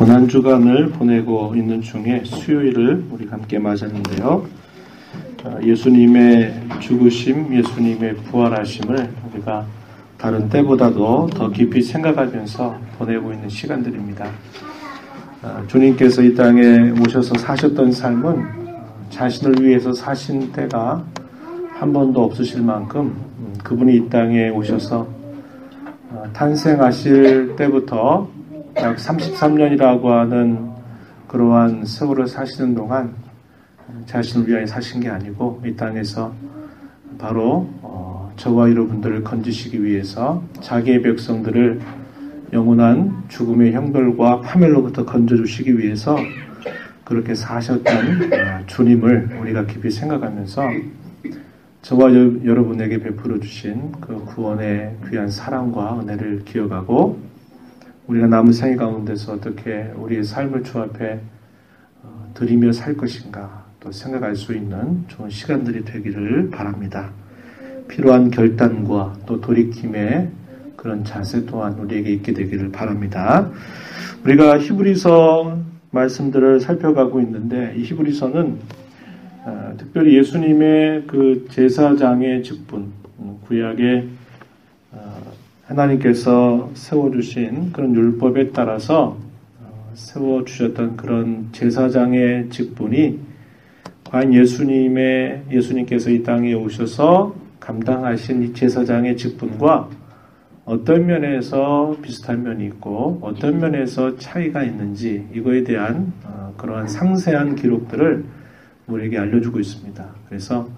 한 주간을 보내고 있는 중에 수요일을 우리가 함께 맞았는데요. 예수님의 죽으심, 예수님의 부활하심을 우리가 다른 때보다도 더 깊이 생각하면서 보내고 있는 시간들입니다. 주님께서 이 땅에 오셔서 사셨던 삶은 자신을 위해서 사신 때가 한 번도 없으실 만큼 그분이 이 땅에 오셔서 탄생하실 때부터 약 33년이라고 하는 그러한 세월을 사시는 동안 자신을 위하여 사신 게 아니고 이 땅에서 바로 저와 여러분들을 건지시기 위해서 자기의 백성들을 영원한 죽음의 형벌과 파멸로부터 건져주시기 위해서 그렇게 사셨던 주님을 우리가 깊이 생각하면서 저와 여러분에게 베풀어 주신 그 구원의 귀한 사랑과 은혜를 기억하고 우리가 남은 생애 가운데서 어떻게 우리의 삶을 주 앞에 드리며 살 것인가 또 생각할 수 있는 좋은 시간들이 되기를 바랍니다. 필요한 결단과 또 돌이킴의 그런 자세 또한 우리에게 있게 되기를 바랍니다. 우리가 히브리서 말씀들을 살펴가고 있는데 이 히브리서는 특별히 예수님의 그 제사장의 직분, 구약의 하나님께서 세워주신 그런 율법에 따라서 세워주셨던 그런 제사장의 직분이 과연 예수님께서 이 땅에 오셔서 감당하신 이 제사장의 직분과 어떤 면에서 비슷한 면이 있고 어떤 면에서 차이가 있는지 이거에 대한 그러한 상세한 기록들을 우리에게 알려주고 있습니다. 그래서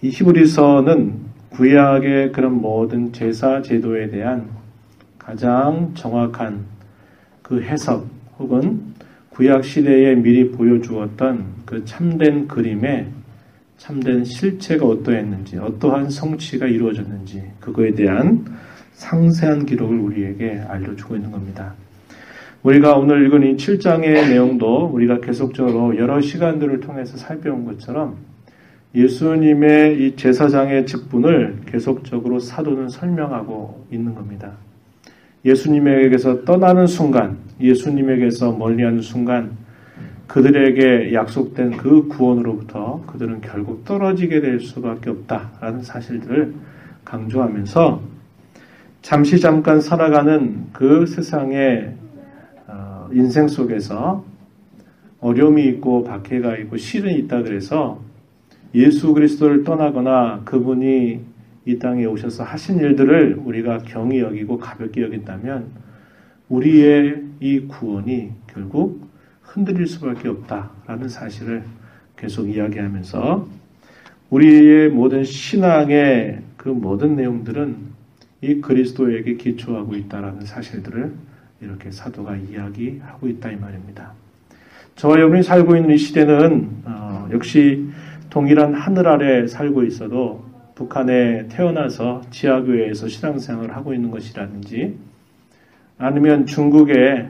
이 히브리서는 구약의 그런 모든 제사 제도에 대한 가장 정확한 그 해석 혹은 구약 시대에 미리 보여주었던 그 참된 그림의 참된 실체가 어떠했는지 어떠한 성취가 이루어졌는지 그거에 대한 상세한 기록을 우리에게 알려주고 있는 겁니다. 우리가 오늘 읽은 이 7장의 내용도 우리가 계속적으로 여러 시간들을 통해서 살펴온 것처럼 예수님의 이 제사장의 직분을 계속적으로 사도는 설명하고 있는 겁니다. 예수님에게서 떠나는 순간, 예수님에게서 멀리하는 순간 그들에게 약속된 그 구원으로부터 그들은 결국 떨어지게 될 수밖에 없다라는 사실들을 강조하면서 잠깐 살아가는 그 세상의 인생 속에서 어려움이 있고 박해가 있고 시련이 있다 그래서 예수 그리스도를 떠나거나 그분이 이 땅에 오셔서 하신 일들을 우리가 경히 여기고 가볍게 여긴다면 우리의 이 구원이 결국 흔들릴 수밖에 없다라는 사실을 계속 이야기하면서 우리의 모든 신앙의 그 모든 내용들은 이 그리스도에게 기초하고 있다라는 사실들을 이렇게 사도가 이야기하고 있다 이 말입니다. 저와 여러분이 살고 있는 이 시대는 역시 동일한 하늘 아래 살고 있어도 북한에 태어나서 지하교회에서 신앙생활을 하고 있는 것이라든지 아니면 중국의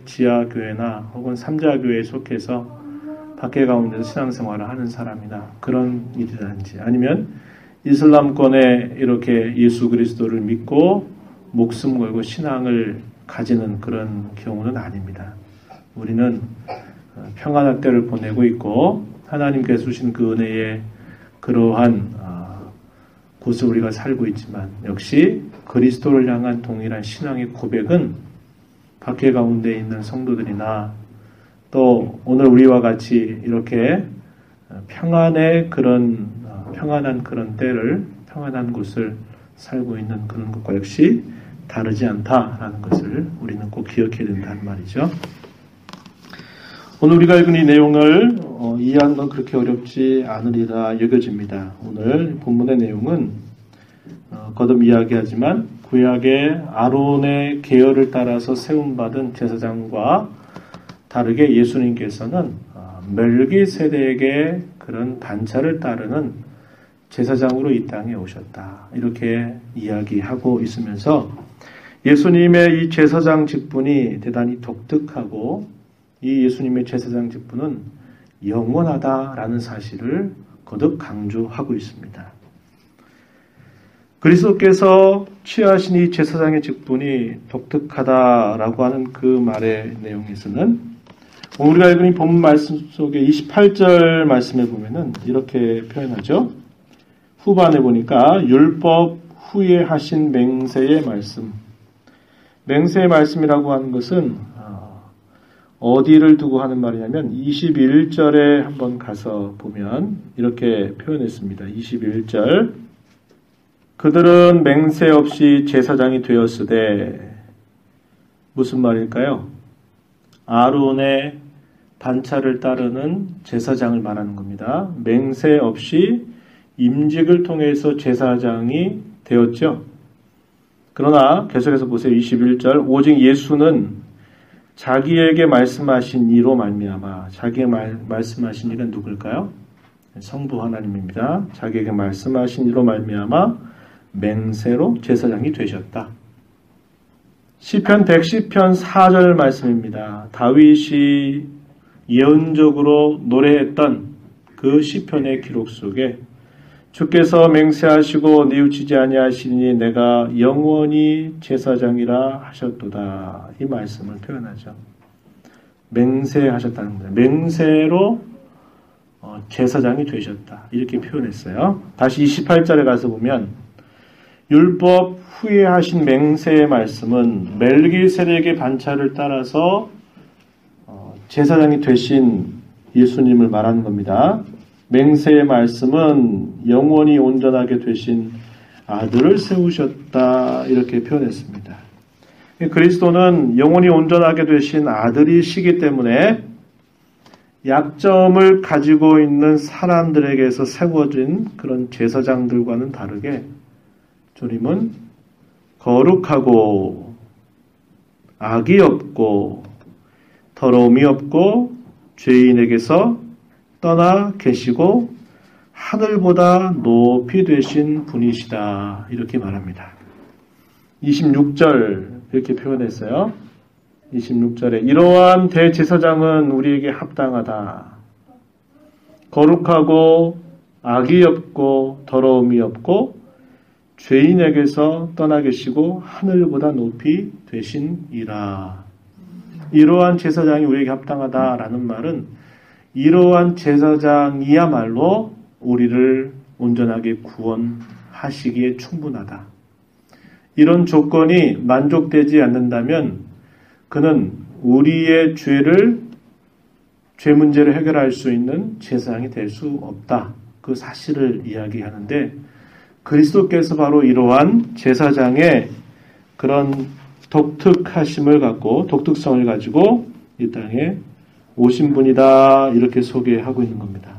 지하교회나 혹은 삼자교회에 속해서 밖에 가운데서 신앙생활을 하는 사람이나 그런 일이라든지 아니면 이슬람권에 이렇게 예수 그리스도를 믿고 목숨 걸고 신앙을 가지는 그런 경우는 아닙니다. 우리는 평안한 때를 보내고 있고 하나님께서 주신 그 은혜의 그러한 곳을 우리가 살고 있지만 역시 그리스도를 향한 동일한 신앙의 고백은 밖에 가운데 있는 성도들이나 또 오늘 우리와 같이 이렇게 평안한 그런 때를 평안한 곳을 살고 있는 그런 것과 역시 다르지 않다라는 것을 우리는 꼭 기억해야 된다는 말이죠. 오늘 우리가 읽은 이 내용을 이해하는 건 그렇게 어렵지 않으리라 여겨집니다. 오늘 본문의 내용은 거듭 이야기하지만 구약의 아론의 계열을 따라서 세움받은 제사장과 다르게 예수님께서는 멜기세덱의 그런 반차를 따르는 제사장으로 이 땅에 오셨다. 이렇게 이야기하고 있으면서 예수님의 이 제사장 직분이 대단히 독특하고 이 예수님의 제사장 직분은 영원하다라는 사실을 거듭 강조하고 있습니다. 그리스도께서 취하신 이 제사장의 직분이 독특하다라고 하는 그 말의 내용에서는 우리가 읽은 이 본문 말씀 속에 28절 말씀에 보면은 이렇게 표현하죠. 후반에 보니까 율법 후에 하신 맹세의 말씀. 맹세의 말씀이라고 하는 것은 어디를 두고 하는 말이냐면 21절에 한번 가서 보면 이렇게 표현했습니다. 21절. 그들은 맹세 없이 제사장이 되었으되 무슨 말일까요? 아론의 반차를 따르는 제사장을 말하는 겁니다. 맹세 없이 임직을 통해서 제사장이 되었죠. 그러나 계속해서 보세요. 21절. 오직 예수는 자기에게 말씀하신 이로 말미암아. 자기에게 말씀하신 이는 누굴까요? 성부 하나님입니다. 자기에게 말씀하신 이로 말미암아 맹세로 제사장이 되셨다. 시편 110편 4절 말씀입니다. 다윗이 예언적으로 노래했던 그 시편의 기록 속에 주께서 맹세하시고 뉘우치지 아니하시니 내가 영원히 제사장이라 하셨도다. 이 말씀을 표현하죠. 맹세하셨다는 겁니다. 맹세로 제사장이 되셨다. 이렇게 표현했어요. 다시 28절에 가서 보면 율법 후에 하신 맹세의 말씀은 멜기세덱의 반차를 따라서 제사장이 되신 예수님을 말하는 겁니다. 맹세의 말씀은 영원히 온전하게 되신 아들을 세우셨다. 이렇게 표현했습니다. 그리스도는 영원히 온전하게 되신 아들이시기 때문에 약점을 가지고 있는 사람들에게서 세워진 그런 제사장들과는 다르게 주님은 거룩하고 악이 없고 더러움이 없고 죄인에게서 떠나 계시고 하늘보다 높이 되신 분이시다. 이렇게 말합니다. 26절 이렇게 표현했어요. 26절에 이러한 대제사장은 우리에게 합당하다. 거룩하고 악이 없고 더러움이 없고 죄인에게서 떠나 계시고 하늘보다 높이 되신 이라. 이러한 제사장이 우리에게 합당하다라는 말은 이러한 제사장이야말로 우리를 온전하게 구원하시기에 충분하다. 이런 조건이 만족되지 않는다면 그는 우리의 죄 문제를 해결할 수 있는 제사장이 될 수 없다. 그 사실을 이야기하는데 그리스도께서 바로 이러한 제사장의 그런 독특성을 가지고 이 땅에 오신 분이다. 이렇게 소개하고 있는 겁니다.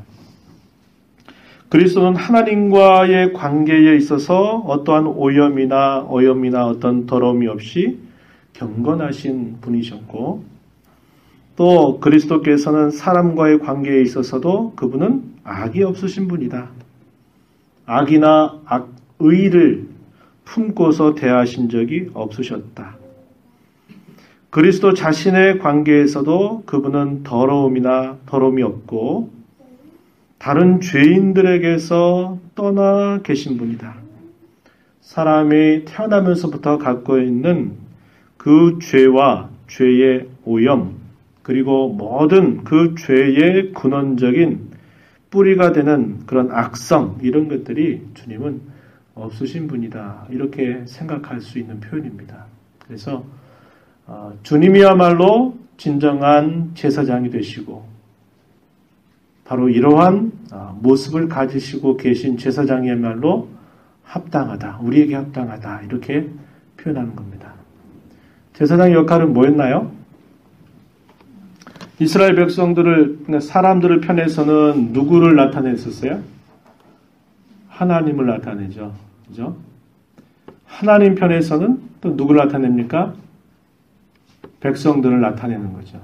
그리스도는 하나님과의 관계에 있어서 어떠한 오염이나 어떤 더러움이 없이 경건하신 분이셨고 또 그리스도께서는 사람과의 관계에 있어서도 그분은 악이 없으신 분이다. 악이나 의를 품고서 대하신 적이 없으셨다. 그리스도 자신의 관계에서도 그분은 더러움이 없고 다른 죄인들에게서 떠나 계신 분이다. 사람이 태어나면서부터 갖고 있는 그 죄와 죄의 오염 그리고 모든 그 죄의 근원적인 뿌리가 되는 그런 악성 이런 것들이 주님은 없으신 분이다. 이렇게 생각할 수 있는 표현입니다. 그래서 주님이야말로 진정한 제사장이 되시고 바로 이러한 모습을 가지시고 계신 제사장이야말로 합당하다. 우리에게 합당하다. 이렇게 표현하는 겁니다. 제사장의 역할은 뭐였나요? 이스라엘 사람들을 편에서는 누구를 나타냈었어요? 하나님을 나타내죠. 그죠? 하나님 편에서는 또 누구를 나타냅니까? 백성들을 나타내는 거죠.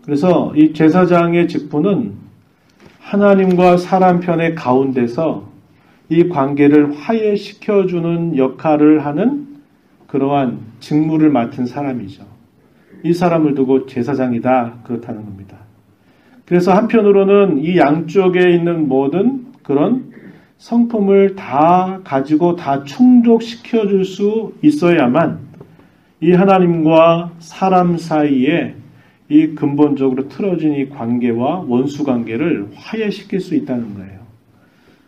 그래서 이 제사장의 직분은 하나님과 사람 편의 가운데서 이 관계를 화해시켜주는 역할을 하는 그러한 직무를 맡은 사람이죠. 이 사람을 두고 제사장이다 그렇다는 겁니다. 그래서 한편으로는 이 양쪽에 있는 모든 그런 성품을 다 가지고 다 충족시켜 줄 수 있어야만 이 하나님과 사람 사이에 이 근본적으로 틀어진 이 관계와 원수 관계를 화해시킬 수 있다는 거예요.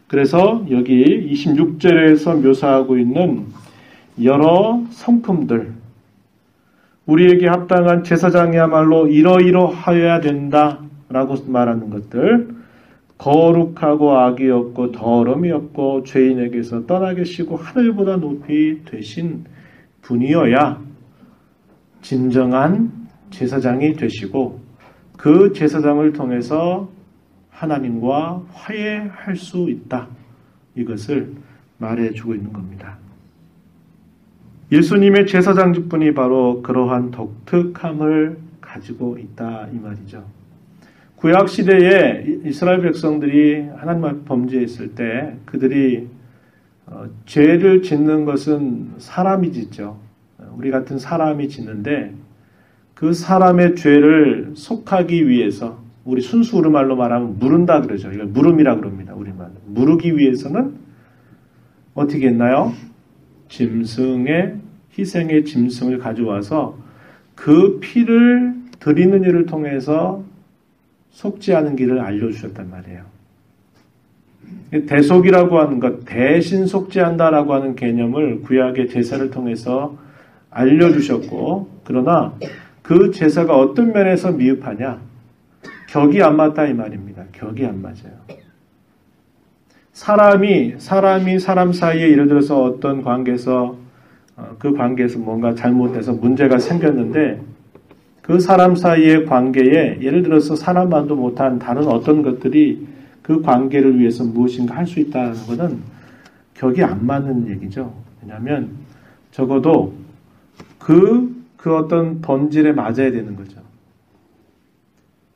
그래서 여기 26절에서 묘사하고 있는 여러 성품들, 우리에게 합당한 제사장이야말로 이러이러하여야 된다라고 말하는 것들, 거룩하고 악이 없고 더러움이 없고 죄인에게서 떠나게 쉬고 하늘보다 높이 되신 분이어야 진정한 제사장이 되시고 그 제사장을 통해서 하나님과 화해할 수 있다. 이것을 말해주고 있는 겁니다. 예수님의 제사장 직분이 바로 그러한 독특함을 가지고 있다 이 말이죠. 구약 시대에 이스라엘 백성들이 하나님 앞에 범죄했을 때 그들이 죄를 짓는 것은 사람이 짓죠. 우리 같은 사람이 짓는데 그 사람의 죄를 속하기 위해서 우리 순수 우리말로 말하면 무른다 그러죠. 이걸 무름이라 그럽니다. 우리말로. 무르기 위해서는 어떻게 했나요? 희생의 짐승을 가져와서 그 피를 드리는 일을 통해서 속지 않은 길을 알려주셨단 말이에요. 대속이라고 하는 것, 대신 속지 않는다라고 하는 개념을 구약의 제사를 통해서 알려주셨고, 그러나 그 제사가 어떤 면에서 미흡하냐? 격이 안 맞다 이 말입니다. 격이 안 맞아요. 사람이 사람 사이에 예를 들어서 어떤 관계에서 그 관계에서 뭔가 잘못돼서 문제가 생겼는데 그 사람 사이의 관계에 예를 들어서 사람만도 못한 다른 어떤 것들이 그 관계를 위해서 무엇인가 할 수 있다는 것은 격이 안 맞는 얘기죠. 왜냐하면 적어도 그 어떤 본질에 맞아야 되는 거죠.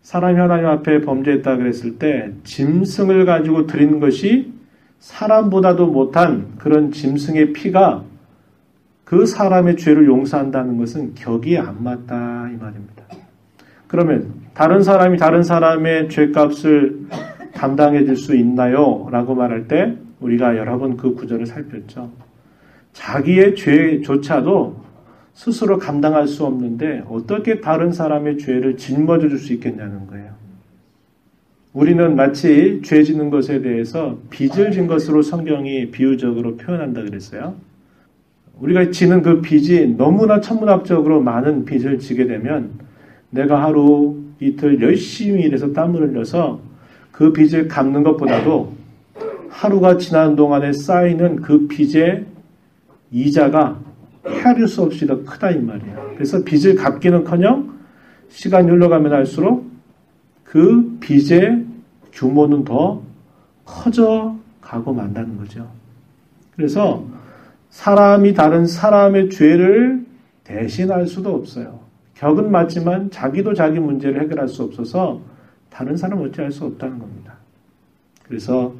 사람이 하나님 앞에 범죄했다 그랬을 때 짐승을 가지고 드린 것이 사람보다도 못한 그런 짐승의 피가 그 사람의 죄를 용서한다는 것은 격이 안 맞다 이 말입니다. 그러면 다른 사람이 다른 사람의 죄값을 담당해 줄 수 있나요? 라고 말할 때 우리가 여러 번 그 구절을 살폈죠. 자기의 죄조차도 스스로 감당할 수 없는데 어떻게 다른 사람의 죄를 짊어져 줄 수 있겠냐는 거예요. 우리는 마치 죄 짓는 것에 대해서 빚을 진 것으로 성경이 비유적으로 표현한다 그랬어요. 우리가 지는 그 빚이 너무나 천문학적으로 많은 빚을 지게 되면 내가 하루 이틀 열심히 일해서 땀을 흘려서 그 빚을 갚는 것보다도 하루가 지난 동안에 쌓이는 그 빚의 이자가 헤아릴 수 없이 더 크다 이 말이에요. 그래서 빚을 갚기는커녕 시간이 흘러가면 할수록 그 빚의 규모는 더 커져 가고 만다는 거죠. 그래서 사람이 다른 사람의 죄를 대신할 수도 없어요. 격은 맞지만 자기도 자기 문제를 해결할 수 없어서 다른 사람은 어찌할 수 없다는 겁니다. 그래서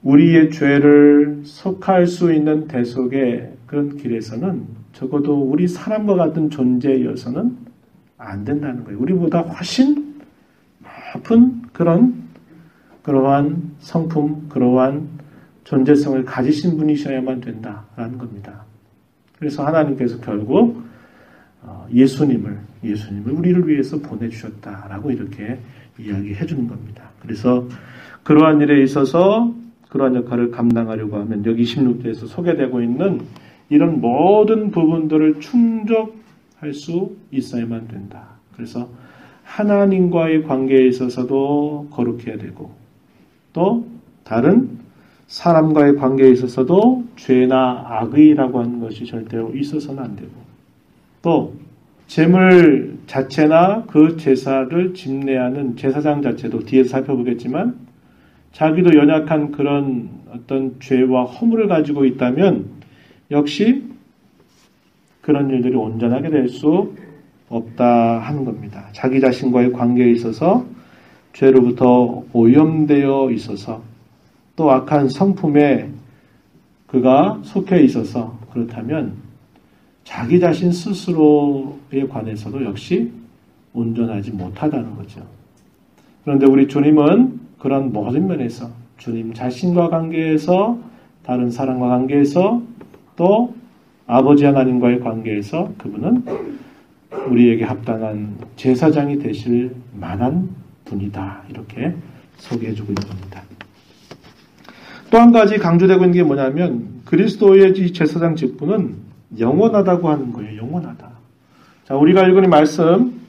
우리의 죄를 속할 수 있는 대속의 그런 길에서는 적어도 우리 사람과 같은 존재여서는 안 된다는 거예요. 우리보다 훨씬 높은 그러한 성품, 그러한 존재성을 가지신 분이셔야만 된다라는 겁니다. 그래서 하나님께서 결국 예수님을 우리를 위해서 보내주셨다라고 이렇게 이야기해 주는 겁니다. 그래서 그러한 일에 있어서 그러한 역할을 감당하려고 하면 여기 26절에서 소개되고 있는 이런 모든 부분들을 충족할 수 있어야만 된다. 그래서 하나님과의 관계에 있어서도 거룩해야 되고 또 다른 사람과의 관계에 있어서도 죄나 악의라고 하는 것이 절대로 있어서는 안 되고 또 제물 자체나 그 제사를 집례하는 제사장 자체도 뒤에서 살펴보겠지만 자기도 연약한 그런 어떤 죄와 허물을 가지고 있다면 역시 그런 일들이 온전하게 될 수 없다 하는 겁니다. 자기 자신과의 관계에 있어서 죄로부터 오염되어 있어서 또 악한 성품에 그가 속해 있어서 그렇다면 자기 자신 스스로에 관해서도 역시 온전하지 못하다는 거죠. 그런데 우리 주님은 그런 모든 면에서 주님 자신과 관계에서, 다른 사람과 관계에서, 또 아버지 하나님과의 관계에서 그분은 우리에게 합당한 제사장이 되실 만한 분이다. 이렇게 소개해주고 있는 겁니다. 또 한 가지 강조되고 있는 게 뭐냐면 그리스도의 이 제사장 직분은 영원하다고 하는 거예요. 영원하다. 자, 우리가 읽은 이 말씀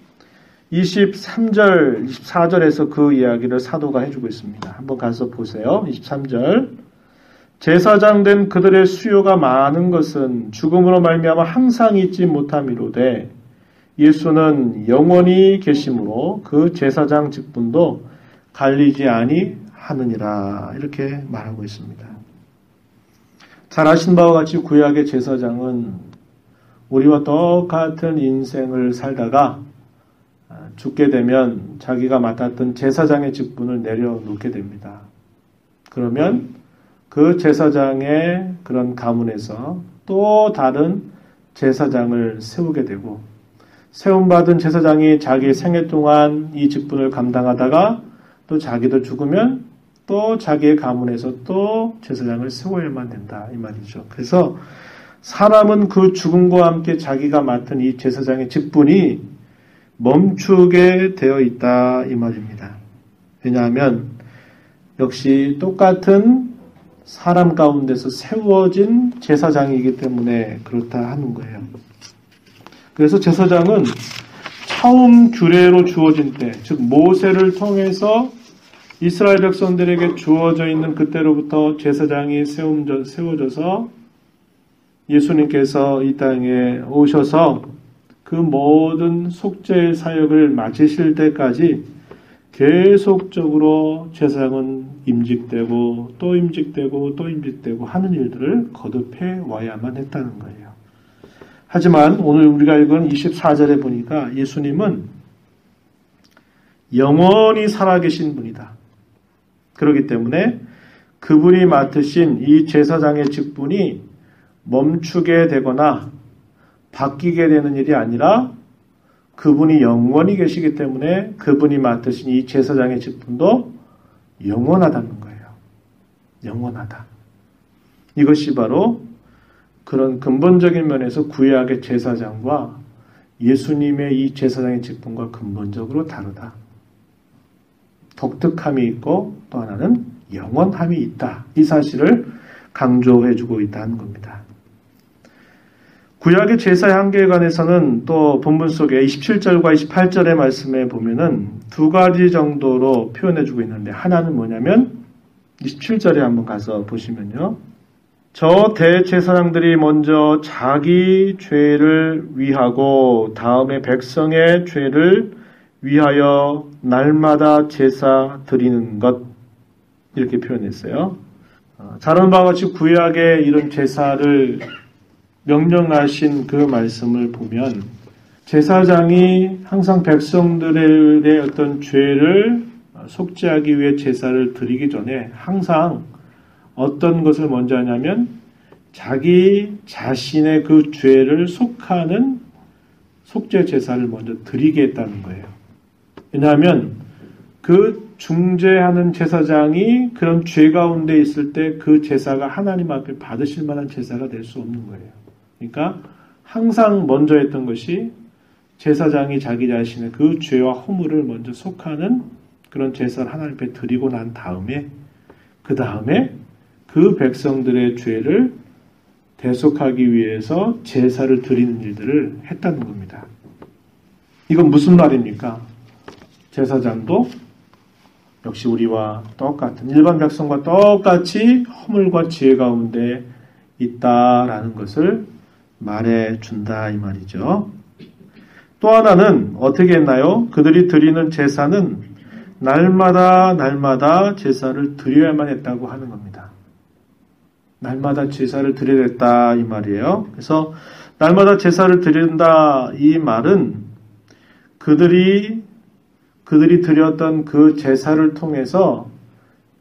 23절, 24절에서 그 이야기를 사도가 해주고 있습니다. 한번 가서 보세요. 23절. 제사장 된 그들의 수요가 많은 것은 죽음으로 말미암아 항상 잊지 못함이로되 예수는 영원히 계심으로 그 제사장 직분도 갈리지 아니하느니라. 이렇게 말하고 있습니다. 잘 아신 바와 같이 구약의 제사장은 우리와 똑같은 인생을 살다가 죽게 되면 자기가 맡았던 제사장의 직분을 내려놓게 됩니다. 그러면 그 제사장의 그런 가문에서 또 다른 제사장을 세우게 되고 세움받은 제사장이 자기 생애 동안 이 직분을 감당하다가 또 자기도 죽으면 또 자기의 가문에서 또 제사장을 세워야만 된다 이 말이죠. 그래서 사람은 그 죽음과 함께 자기가 맡은 이 제사장의 직분이 멈추게 되어 있다 이 말입니다. 왜냐하면 역시 똑같은 사람 가운데서 세워진 제사장이기 때문에 그렇다 하는 거예요. 그래서 제사장은 처음 규례로 주어진 때, 즉 모세를 통해서 이스라엘 백성들에게 주어져 있는 그때로부터 제사장이 세워져서 예수님께서 이 땅에 오셔서 그 모든 속죄의 사역을 마치실 때까지 계속적으로 제사장은 임직되고 또 임직되고 또 임직되고 하는 일들을 거듭해 와야만 했다는 거예요. 하지만 오늘 우리가 읽은 24절에 보니까 예수님은 영원히 살아계신 분이다. 그렇기 때문에 그분이 맡으신 이 제사장의 직분이 멈추게 되거나 바뀌게 되는 일이 아니라 그분이 영원히 계시기 때문에 그분이 맡으신 이 제사장의 직분도 영원하다는 거예요. 영원하다. 이것이 바로 그런 근본적인 면에서 구약의 제사장과 예수님의 이 제사장의 직분과 근본적으로 다르다. 독특함이 있고 또 하나는 영원함이 있다. 이 사실을 강조해주고 있다는 겁니다. 구약의 제사의 한계에 관해서는 또 본문 속에 27절과 28절의 말씀에 보면은 두 가지 정도로 표현해주고 있는데 하나는 뭐냐면 27절에 한번 가서 보시면요. 저 대제사장들이 먼저 자기 죄를 위하고 다음에 백성의 죄를 위하여 날마다 제사 드리는 것 이렇게 표현했어요. 잘 아는 바와 같이 구약의 이런 제사를 명령하신 그 말씀을 보면 제사장이 항상 백성들의 어떤 죄를 속죄하기 위해 제사를 드리기 전에 항상 어떤 것을 먼저 하냐면 자기 자신의 그 죄를 속하는 속죄 제사를 먼저 드리게 했다는 거예요. 왜냐하면 그 중재하는 제사장이 그런 죄 가운데 있을 때 그 제사가 하나님 앞에 받으실 만한 제사가 될 수 없는 거예요. 그러니까 항상 먼저 했던 것이 제사장이 자기 자신의 그 죄와 허물을 먼저 속하는 그런 제사를 하나님 앞에 드리고 난 다음에 그 다음에 그 백성들의 죄를 대속하기 위해서 제사를 드리는 일들을 했다는 겁니다. 이건 무슨 말입니까? 제사장도 역시 우리와 똑같은 일반 백성과 똑같이 허물과 지혜 가운데 있다라는 것을 말해준다 이 말이죠. 또 하나는 어떻게 했나요? 그들이 드리는 제사는 날마다 제사를 드려야만 했다고 하는 겁니다. 날마다 제사를 드려야 했다 이 말이에요. 그래서 날마다 제사를 드린다 이 말은 그들이 드렸던 그 제사를 통해서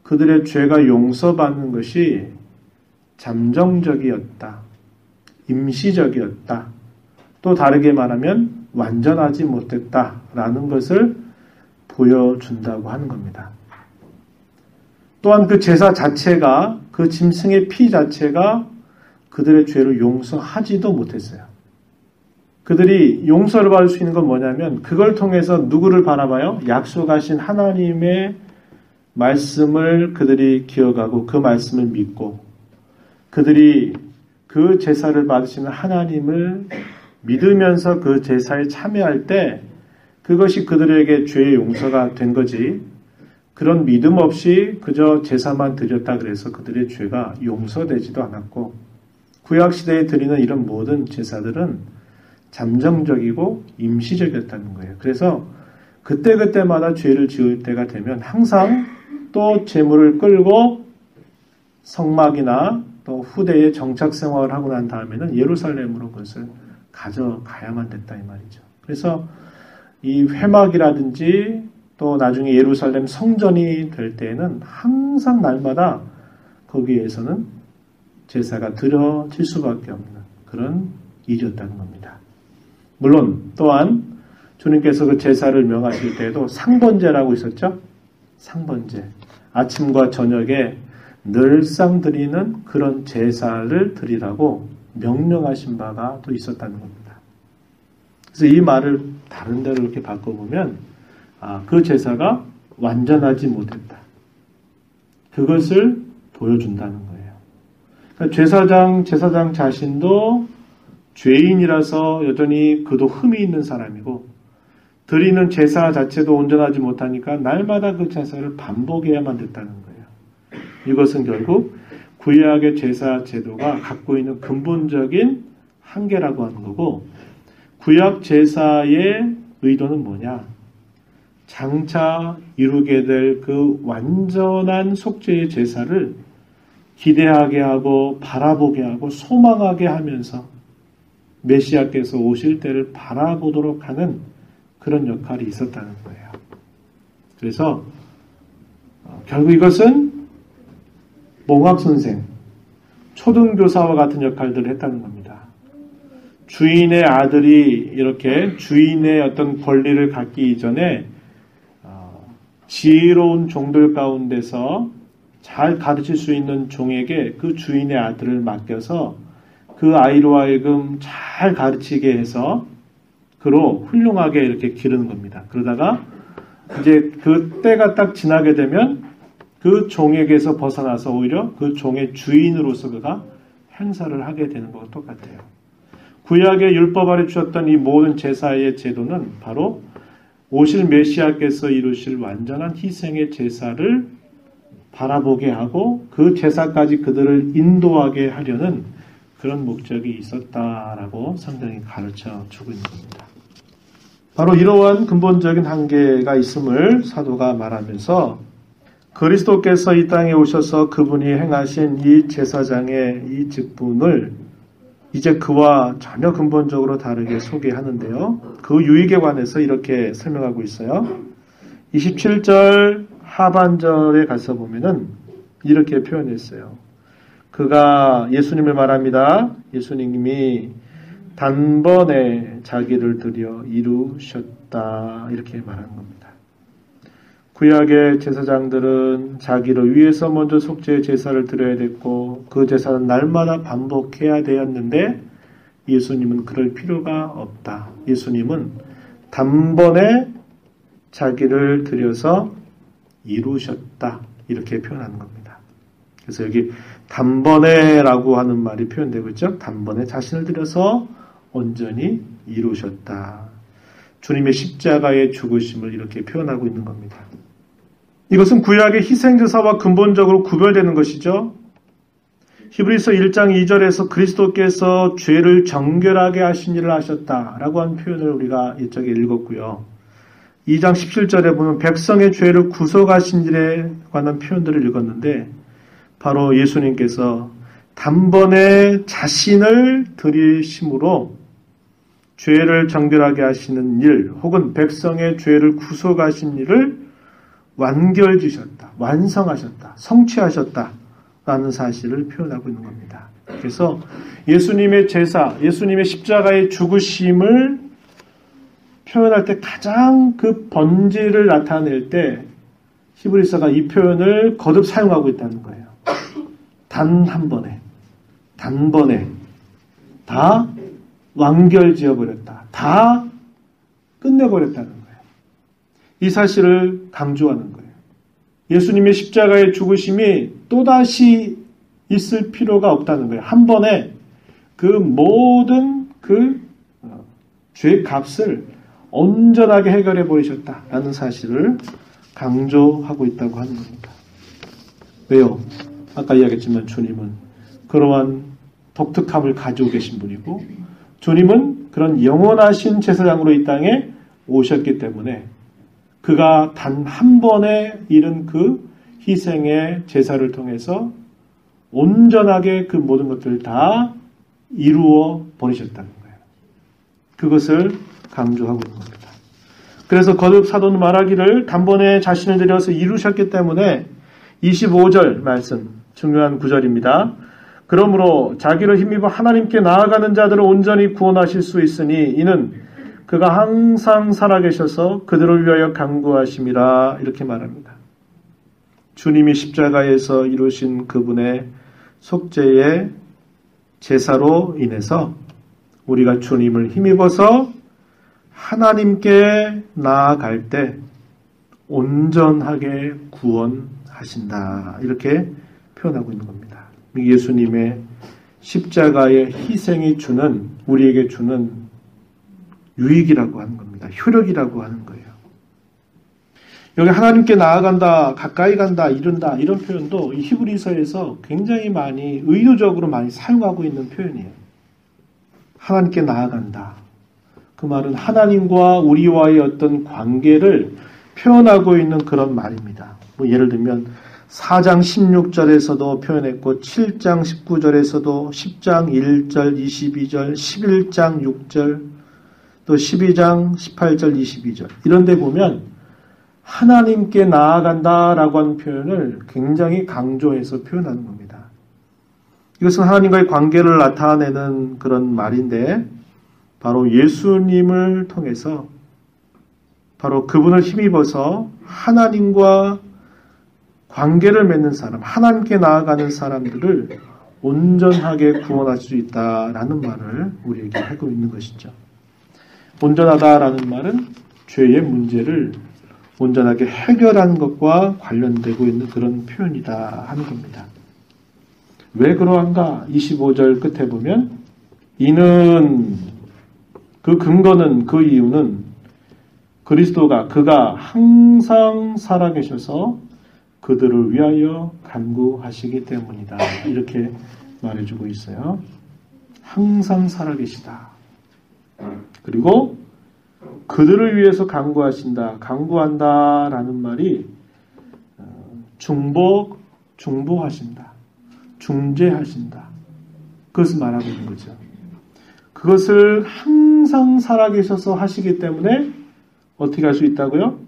그들의 죄가 용서받는 것이 잠정적이었다. 임시적이었다. 또 다르게 말하면 완전하지 못했다라는 것을 보여준다고 하는 겁니다. 또한 그 제사 자체가, 그 짐승의 피 자체가 그들의 죄를 용서하지도 못했어요. 그들이 용서를 받을 수 있는 건 뭐냐면 그걸 통해서 누구를 바라봐요? 약속하신 하나님의 말씀을 그들이 기억하고 그 말씀을 믿고 그들이 그 제사를 받으시는 하나님을 믿으면서 그 제사에 참여할 때 그것이 그들에게 죄의 용서가 된 거지, 그런 믿음 없이 그저 제사만 드렸다 그래서 그들의 죄가 용서되지도 않았고, 구약시대에 드리는 이런 모든 제사들은 잠정적이고 임시적이었다는 거예요. 그래서 그때그때마다 죄를 지을 때가 되면 항상 또 제물을 끌고 성막이나 또 후대에 정착 생활을 하고 난 다음에는 예루살렘으로 그것을 가져가야만 됐다 이 말이죠. 그래서 이 회막이라든지 또 나중에 예루살렘 성전이 될 때에는 항상 날마다 거기에서는 제사가 드려질 수밖에 없는 그런 일이었다는 겁니다. 물론 또한 주님께서 그 제사를 명하실 때에도 상번제라고 있었죠. 상번제. 아침과 저녁에 늘상 드리는 그런 제사를 드리라고 명령하신 바가 또 있었다는 겁니다. 그래서 이 말을 다른 데로 이렇게 바꿔보면 그 제사가 완전하지 못했다. 그것을 보여준다는 거예요. 그러니까 제사장 자신도 죄인이라서 여전히 그도 흠이 있는 사람이고 드리는 제사 자체도 온전하지 못하니까 날마다 그 제사를 반복해야만 됐다는 거예요. 이것은 결국 구약의 제사 제도가 갖고 있는 근본적인 한계라고 하는 거고, 구약 제사의 의도는 뭐냐? 장차 이루게 될 그 완전한 속죄의 제사를 기대하게 하고 바라보게 하고 소망하게 하면서 메시아께서 오실 때를 바라보도록 하는 그런 역할이 있었다는 거예요. 그래서 결국 이것은 몽학선생, 초등교사와 같은 역할들을 했다는 겁니다. 주인의 아들이 이렇게 주인의 어떤 권리를 갖기 이전에 지혜로운 종들 가운데서 잘 가르칠 수 있는 종에게 그 주인의 아들을 맡겨서 그 아이로 하여금 잘 가르치게 해서 그로 훌륭하게 이렇게 기르는 겁니다. 그러다가 이제 그 때가 딱 지나게 되면 그 종에게서 벗어나서 오히려 그 종의 주인으로서 그가 행사를 하게 되는 것과 똑같아요. 구약의 율법 아래 주셨던 이 모든 제사의 제도는 바로 오실 메시아께서 이루실 완전한 희생의 제사를 바라보게 하고 그 제사까지 그들을 인도하게 하려는 그런 목적이 있었다라고 성경이 가르쳐 주고 있는 겁니다. 바로 이러한 근본적인 한계가 있음을 사도가 말하면서 그리스도께서 이 땅에 오셔서 그분이 행하신 이 제사장의 이 직분을 이제 그와 전혀 근본적으로 다르게 소개하는데요. 그 유익에 관해서 이렇게 설명하고 있어요. 27절 하반절에 가서 보면은 이렇게 표현했어요. 그가 예수님을 말합니다. 예수님이 단번에 자기를 드려 이루셨다. 이렇게 말하는 겁니다. 구약의 제사장들은 자기를 위해서 먼저 속죄의 제사를 드려야 됐고 그 제사는 날마다 반복해야 되었는데 예수님은 그럴 필요가 없다. 예수님은 단번에 자기를 드려서 이루셨다. 이렇게 표현하는 겁니다. 그래서 여기 단번에라고 하는 말이 표현되고 있죠. 단번에 자신을 드려서 온전히 이루셨다. 주님의 십자가의 죽으심을 이렇게 표현하고 있는 겁니다. 이것은 구약의 희생제사와 근본적으로 구별되는 것이죠. 히브리서 1장 2절에서 그리스도께서 죄를 정결하게 하신 일을 하셨다라고 하는 표현을 우리가 이쪽에 읽었고요. 2장 17절에 보면 백성의 죄를 구속하신 일에 관한 표현들을 읽었는데 바로 예수님께서 단번에 자신을 드리심으로 죄를 정결하게 하시는 일 혹은 백성의 죄를 구속하신 일을 완결지셨다, 완성하셨다, 성취하셨다라는 사실을 표현하고 있는 겁니다. 그래서 예수님의 제사, 예수님의 십자가의 죽으심을 표현할 때 가장 그 본질을 나타낼 때 히브리서가 이 표현을 거듭 사용하고 있다는 거예요. 단 한 번에, 단번에 다 완결지어버렸다. 다 끝내버렸다는 거예요. 이 사실을 강조하는 거예요. 예수님의 십자가의 죽으심이 또다시 있을 필요가 없다는 거예요. 한 번에 그 모든 죄 값을 온전하게 해결해 버리셨다라는 사실을 강조하고 있다고 하는 겁니다. 왜요? 아까 이야기했지만 주님은 그러한 독특함을 가지고 계신 분이고 주님은 그런 영원하신 제사장으로 이 땅에 오셨기 때문에 그가 단 한 번에 이른 그 희생의 제사를 통해서 온전하게 그 모든 것들을 다 이루어 버리셨다는 거예요. 그것을 강조하고 있는 겁니다. 그래서 거듭 사도는 말하기를 단번에 자신을 들여서 이루셨기 때문에 25절 말씀, 중요한 구절입니다. 그러므로 자기를 힘입어 하나님께 나아가는 자들을 온전히 구원하실 수 있으니 이는 그가 항상 살아계셔서 그들을 위하여 간구하심이라 이렇게 말합니다. 주님이 십자가에서 이루신 그분의 속죄의 제사로 인해서 우리가 주님을 힘입어서 하나님께 나아갈 때 온전하게 구원하신다. 이렇게 표현하고 있는 겁니다. 예수님의 십자가의 희생이 주는 우리에게 주는 유익이라고 하는 겁니다. 효력이라고 하는 거예요. 여기 하나님께 나아간다, 가까이 간다, 이룬다 이런 표현도 이 히브리서에서 굉장히 많이 의도적으로 많이 사용하고 있는 표현이에요. 하나님께 나아간다. 그 말은 하나님과 우리와의 어떤 관계를 표현하고 있는 그런 말입니다. 뭐 예를 들면 4장 16절에서도 표현했고 7장 19절에서도 10장 1절 22절 11장 6절 또 12장 18절 22절 이런 데 보면 하나님께 나아간다라고 하는 표현을 굉장히 강조해서 표현하는 겁니다. 이것은 하나님과의 관계를 나타내는 그런 말인데 바로 예수님을 통해서 바로 그분을 힘입어서 하나님과 관계를 맺는 사람, 하나님께 나아가는 사람들을 온전하게 구원할 수 있다라는 말을 우리에게 하고 있는 것이죠. 온전하다라는 말은 죄의 문제를 온전하게 해결하는 것과 관련되고 있는 그런 표현이다 하는 겁니다. 왜 그러한가? 25절 끝에 보면 이는 그 근거는 그 이유는 그리스도가 그가 항상 살아계셔서 그들을 위하여 간구하시기 때문이다. 이렇게 말해주고 있어요. 항상 살아계시다. 그리고 그들을 위해서 간구하신다. 간구한다라는 말이 중보하신다. 중재하신다. 그것을 말하고 있는 거죠. 그것을 항상 살아계셔서 하시기 때문에 어떻게 할 수 있다고요?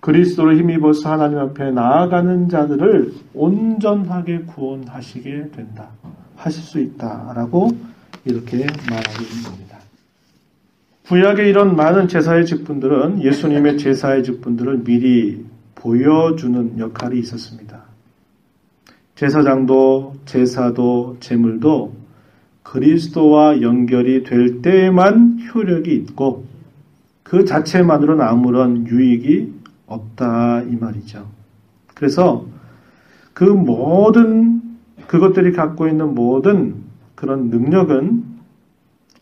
그리스도를 힘입어서 하나님 앞에 나아가는 자들을 온전하게 구원하시게 된다. 하실 수 있다라고 이렇게 말하고 있는 겁니다. 구약의 이런 많은 제사의 직분들은 예수님의 제사의 직분들을 미리 보여주는 역할이 있었습니다. 제사장도 제사도 제물도 그리스도와 연결이 될 때에만 효력이 있고 그 자체만으로는 아무런 유익이 없다 이 말이죠. 그래서 그 모든 그것들이 갖고 있는 모든 그런 능력은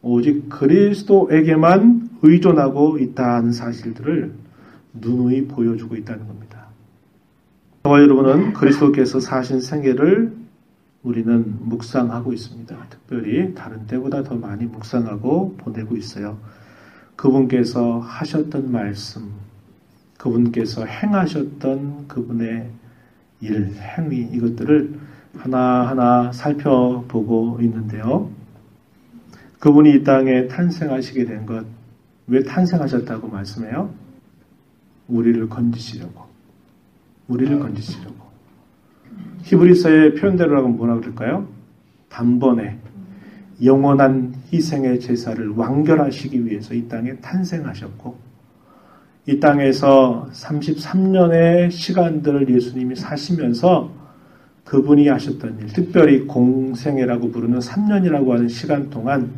오직 그리스도에게만 의존하고 있다는 사실들을 누누이 보여주고 있다는 겁니다. 저와 여러분은 그리스도께서 사신 생애를 우리는 묵상하고 있습니다. 특별히 다른 때보다 더 많이 묵상하고 보내고 있어요. 그분께서 하셨던 말씀, 그분께서 행하셨던 그분의 일, 행위 이것들을 하나하나 살펴보고 있는데요. 그분이 이 땅에 탄생하시게 된 것, 왜 탄생하셨다고 말씀해요? 우리를 건지시려고. 우리를 건지시려고. 히브리서의 표현대로라고 뭐라 그럴까요? 단번에 영원한 희생의 제사를 완결하시기 위해서 이 땅에 탄생하셨고 이 땅에서 33년의 시간들을 예수님이 사시면서 그분이 하셨던 일, 특별히 공생애라고 부르는 3년이라고 하는 시간 동안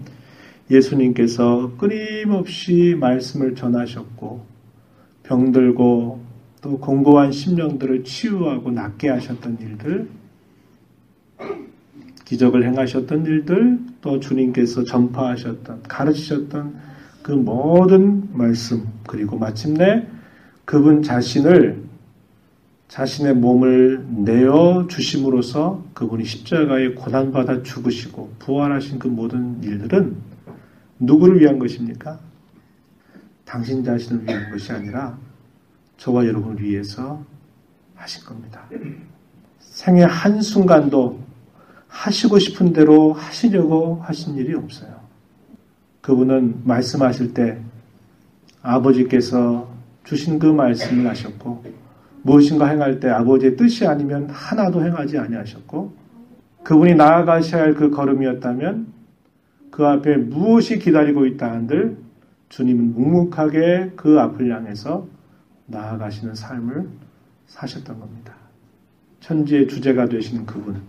예수님께서 끊임없이 말씀을 전하셨고 병들고 또 공고한 심령들을 치유하고 낫게 하셨던 일들, 기적을 행하셨던 일들, 또 주님께서 전파하셨던, 가르치셨던 그 모든 말씀, 그리고 마침내 그분 자신을, 자신의 몸을 내어 주심으로써 그분이 십자가에 고난받아 죽으시고 부활하신 그 모든 일들은 누구를 위한 것입니까? 당신 자신을 위한 것이 아니라 저와 여러분을 위해서 하신 겁니다. 생애 한순간도 하시고 싶은 대로 하시려고 하신 일이 없어요. 그분은 말씀하실 때 아버지께서 주신 그 말씀을 하셨고 무엇인가 행할 때 아버지의 뜻이 아니면 하나도 행하지 아니하셨고 그분이 나아가셔야 할 그 걸음이었다면 그 앞에 무엇이 기다리고 있다 한들 주님은 묵묵하게 그 앞을 향해서 나아가시는 삶을 사셨던 겁니다. 천지의 주제가 되신 그분,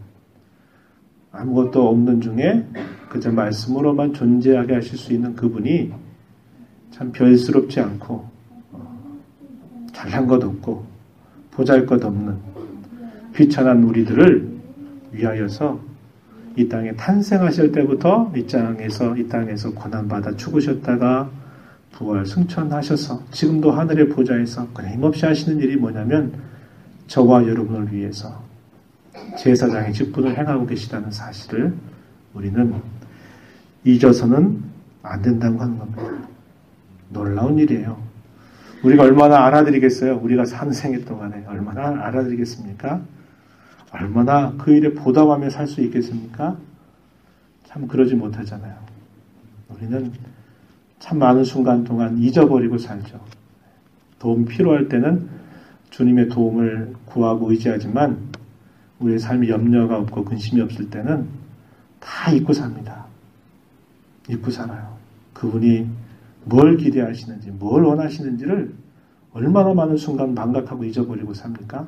아무것도 없는 중에 그저 말씀으로만 존재하게 하실 수 있는 그분이 참 별스럽지 않고 잘난 것 없고 보잘것없는 비천한 우리들을 위하여서 이 땅에 탄생하실 때부터 이 땅에서 고난받아 죽으셨다가 부활 승천하셔서 지금도 하늘의 보좌에서 끊임없이 하시는 일이 뭐냐면 저와 여러분을 위해서 제사장의 직분을 행하고 계시다는 사실을 우리는 잊어서는 안 된다고 하는 겁니다. 놀라운 일이에요. 우리가 얼마나 알아드리겠어요? 우리가 사는 생애 동안에 얼마나 알아드리겠습니까? 얼마나 그 일에 보답하며 살 수 있겠습니까? 참 그러지 못하잖아요. 우리는 참 많은 순간 동안 잊어버리고 살죠. 도움 필요할 때는 주님의 도움을 구하고 의지하지만 우리의 삶에 염려가 없고 근심이 없을 때는 다 잊고 삽니다. 잊고 살아요. 그분이 뭘 기대하시는지, 뭘 원하시는지를 얼마나 많은 순간 망각하고 잊어버리고 삽니까?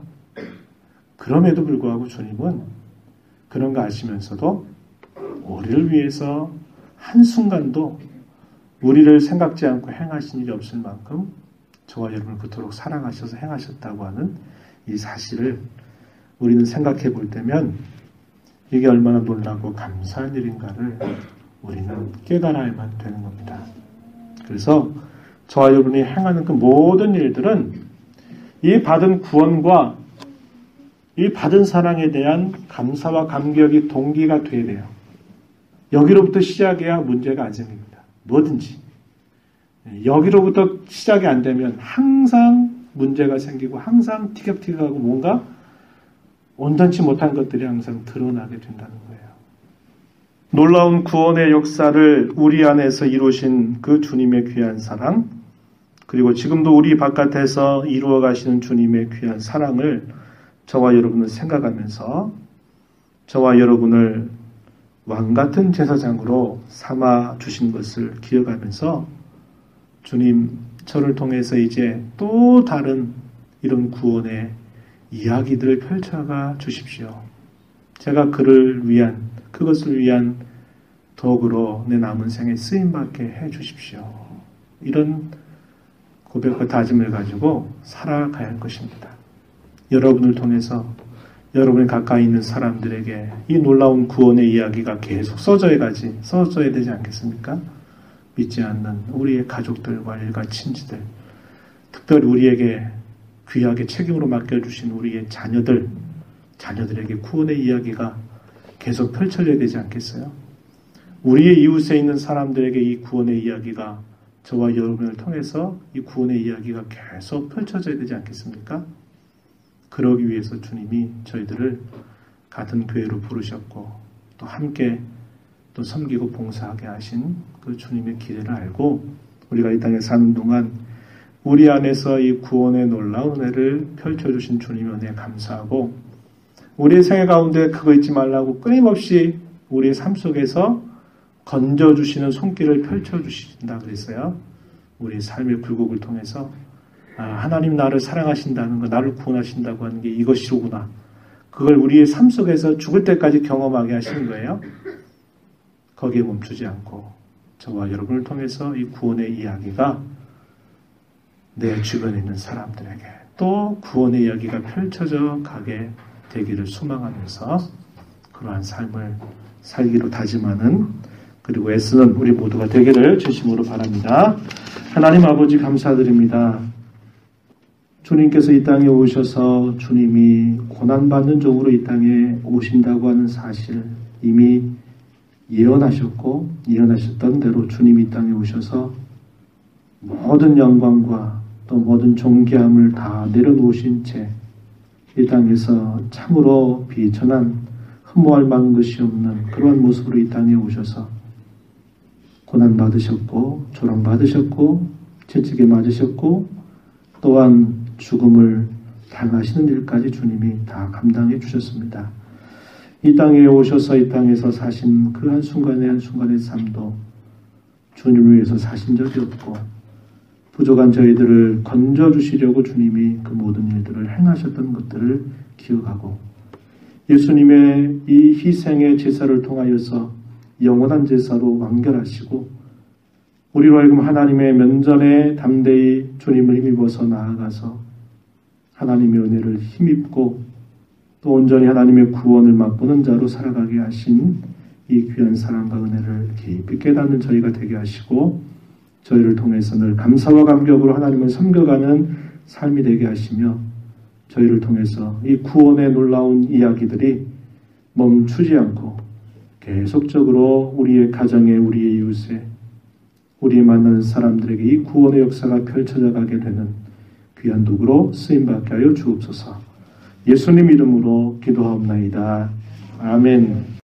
그럼에도 불구하고 주님은 그런 거 아시면서도 우리를 위해서 한순간도 우리를 생각지 않고 행하신 일이 없을 만큼 저와 여러분을 그토록 사랑하셔서 행하셨다고 하는 이 사실을 우리는 생각해 볼 때면 이게 얼마나 놀라고 감사한 일인가를 우리는 깨달아야만 되는 겁니다. 그래서 저와 여러분이 행하는 그 모든 일들은 이 받은 구원과 이 받은 사랑에 대한 감사와 감격이 동기가 돼야 돼요. 여기로부터 시작해야 문제가 안 생깁니다. 뭐든지. 여기로부터 시작이 안 되면 항상 문제가 생기고 항상 티격태격하고 뭔가 온전치 못한 것들이 항상 드러나게 된다는 거예요. 놀라운 구원의 역사를 우리 안에서 이루신 그 주님의 귀한 사랑, 그리고 지금도 우리 바깥에서 이루어 가시는 주님의 귀한 사랑을 저와 여러분을 생각하면서 저와 여러분을 왕같은 제사장으로 삼아 주신 것을 기억하면서 주님, 저를 통해서 이제 또 다른 이런 구원의 이야기들을 펼쳐가 주십시오. 제가 그것을 위한 도구로 내 남은 생에 쓰임받게 해 주십시오. 이런 고백과 다짐을 가지고 살아가야 할 것입니다. 여러분을 통해서 여러분이 가까이 있는 사람들에게 이 놀라운 구원의 이야기가 계속 써져야 되지 않겠습니까? 믿지 않는 우리의 가족들과 일가 친지들, 특별히 우리에게 귀하게 책임으로 맡겨주신 우리의 자녀들에게 구원의 이야기가 계속 펼쳐져야 되지 않겠어요? 우리의 이웃에 있는 사람들에게 이 구원의 이야기가 저와 여러분을 통해서 이 구원의 이야기가 계속 펼쳐져야 되지 않겠습니까? 그러기 위해서 주님이 저희들을 같은 교회로 부르셨고 또 함께 또 섬기고 봉사하게 하신 그 주님의 기대를 알고 우리가 이 땅에 사는 동안 우리 안에서 이 구원의 놀라운 은혜를 펼쳐주신 주님의 은혜에 감사하고 우리의 생애 가운데 그거 잊지 말라고 끊임없이 우리의 삶 속에서 건져주시는 손길을 펼쳐주신다 그랬어요. 우리의 삶의 굴곡을 통해서 하나님 나를 사랑하신다는 거, 나를 구원하신다고 하는 게 이것이로구나. 그걸 우리의 삶 속에서 죽을 때까지 경험하게 하시는 거예요. 거기에 멈추지 않고 저와 여러분을 통해서 이 구원의 이야기가 내 주변에 있는 사람들에게 또 구원의 이야기가 펼쳐져 가게 되기를 소망하면서 그러한 삶을 살기로 다짐하는 그리고 애쓰는 우리 모두가 되기를 진심으로 바랍니다. 하나님 아버지 감사드립니다. 주님께서 이 땅에 오셔서 주님이 고난받는 종으로 이 땅에 오신다고 하는 사실 이미 예언하셨고 예언하셨던 대로 주님이 이 땅에 오셔서 모든 영광과 또 모든 존귀함을 다 내려놓으신 채 이 땅에서 참으로 비천한 흠모할 만한 것이 없는 그러한 모습으로 이 땅에 오셔서 고난받으셨고 조롱받으셨고 채찍에 맞으셨고 또한 죽음을 당하시는 일까지 주님이 다 감당해 주셨습니다. 이 땅에 오셔서 이 땅에서 사신 그 한순간의 삶도 주님을 위해서 사신 적이 없고 부족한 저희들을 건져주시려고 주님이 그 모든 일들을 행하셨던 것들을 기억하고 예수님의 이 희생의 제사를 통하여서 영원한 제사로 완결하시고 우리로 하여금 하나님의 면전에 담대히 주님을 힘입어서 나아가서 하나님의 은혜를 힘입고 또 온전히 하나님의 구원을 맛보는 자로 살아가게 하신 이 귀한 사랑과 은혜를 깊이 깨닫는 저희가 되게 하시고 저희를 통해서 늘 감사와 감격으로 하나님을 섬겨가는 삶이 되게 하시며 저희를 통해서 이 구원의 놀라운 이야기들이 멈추지 않고 계속적으로 우리의 가정에 우리의 이웃에 우리 만나는 사람들에게 이 구원의 역사가 펼쳐져 가게 되는 귀한 도구로 쓰임받게 하여 주옵소서. 예수님 이름으로 기도하옵나이다. 아멘.